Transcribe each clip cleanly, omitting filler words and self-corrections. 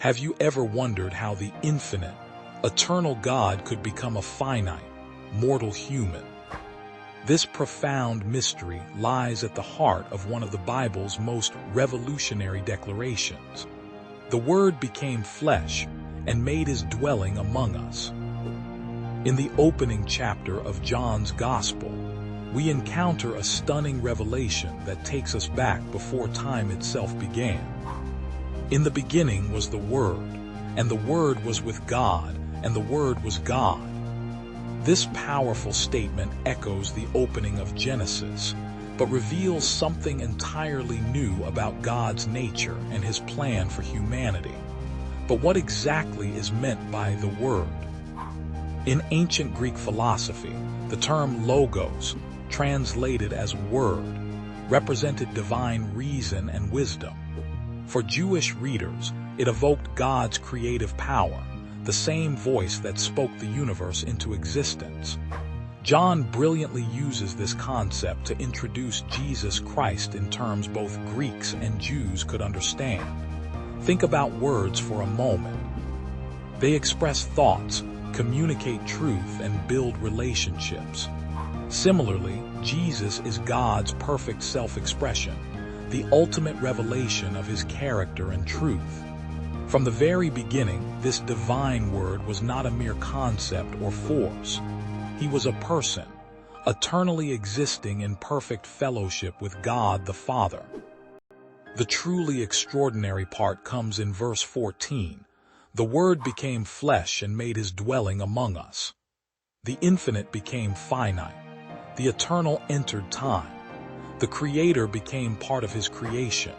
Have you ever wondered how the infinite, eternal God could become a finite, mortal human? This profound mystery lies at the heart of one of the Bible's most revolutionary declarations. The Word became flesh and made his dwelling among us. In the opening chapter of John's Gospel, we encounter a stunning revelation that takes us back before time itself began. In the beginning was the Word, and the Word was with God, and the Word was God. This powerful statement echoes the opening of Genesis, but reveals something entirely new about God's nature and his plan for humanity. But what exactly is meant by the Word? In ancient Greek philosophy, the term logos, translated as word, represented divine reason and wisdom. For Jewish readers, it evoked God's creative power, the same voice that spoke the universe into existence. John brilliantly uses this concept to introduce Jesus Christ in terms both Greeks and Jews could understand. Think about words for a moment. They express thoughts, communicate truth, and build relationships. Similarly, Jesus is God's perfect self-expression, the ultimate revelation of his character and truth. From the very beginning, this divine Word was not a mere concept or force. He was a person, eternally existing in perfect fellowship with God the Father. The truly extraordinary part comes in verse 14. The Word became flesh and made his dwelling among us. The infinite became finite. The eternal entered time. The Creator became part of his creation.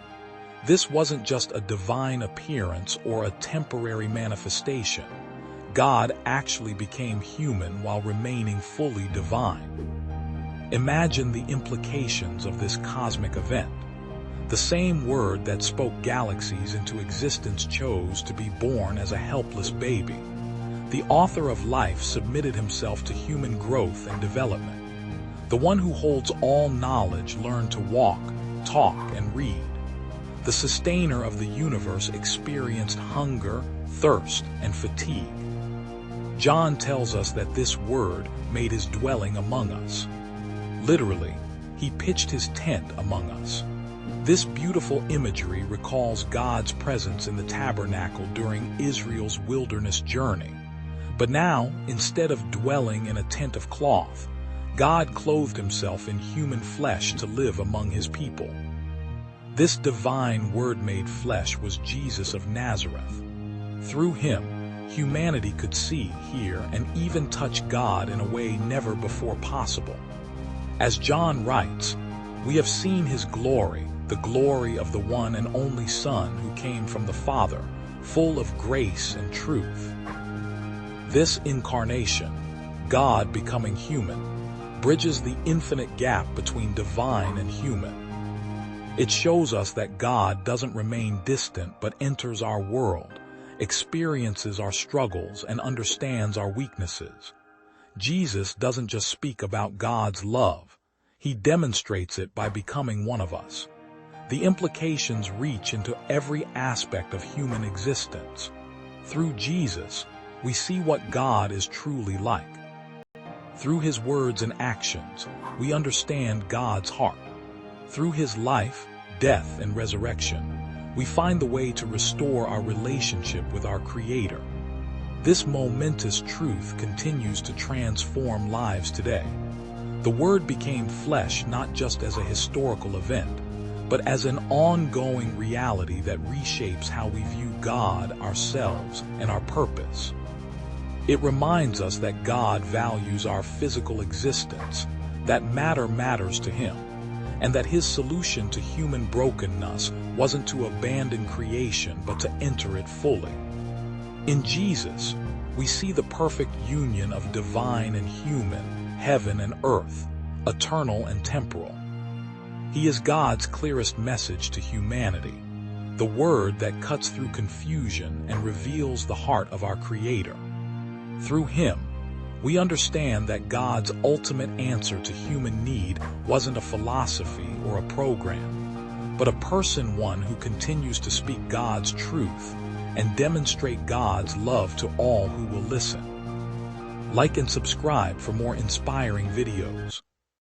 This wasn't just a divine appearance or a temporary manifestation. God actually became human while remaining fully divine. Imagine the implications of this cosmic event. The same Word that spoke galaxies into existence chose to be born as a helpless baby. The author of life submitted himself to human growth and development. The one who holds all knowledge learned to walk, talk, and read. The sustainer of the universe experienced hunger, thirst, and fatigue. John tells us that this Word made his dwelling among us. Literally, he pitched his tent among us. This beautiful imagery recalls God's presence in the tabernacle during Israel's wilderness journey. But now, instead of dwelling in a tent of cloth, God clothed himself in human flesh to live among his people. This divine Word made flesh was Jesus of Nazareth. Through him, humanity could see, hear, and even touch God in a way never before possible. As John writes, "We have seen his glory, the glory of the one and only Son who came from the Father, full of grace and truth." This incarnation, God becoming human, bridges the infinite gap between divine and human. It shows us that God doesn't remain distant but enters our world, experiences our struggles, and understands our weaknesses. Jesus doesn't just speak about God's love, he demonstrates it by becoming one of us. The implications reach into every aspect of human existence. Through Jesus, we see what God is truly like. Through his words and actions, we understand God's heart. Through his life, death, and resurrection, we find the way to restore our relationship with our Creator. This momentous truth continues to transform lives today. The Word became flesh not just as a historical event, but as an ongoing reality that reshapes how we view God, ourselves, and our purpose. It reminds us that God values our physical existence, that matter matters to him, and that his solution to human brokenness wasn't to abandon creation but to enter it fully. In Jesus, we see the perfect union of divine and human, heaven and earth, eternal and temporal. He is God's clearest message to humanity, the Word that cuts through confusion and reveals the heart of our Creator. Through him, we understand that God's ultimate answer to human need wasn't a philosophy or a program, but a person, one who continues to speak God's truth and demonstrate God's love to all who will listen. Like and subscribe for more inspiring videos.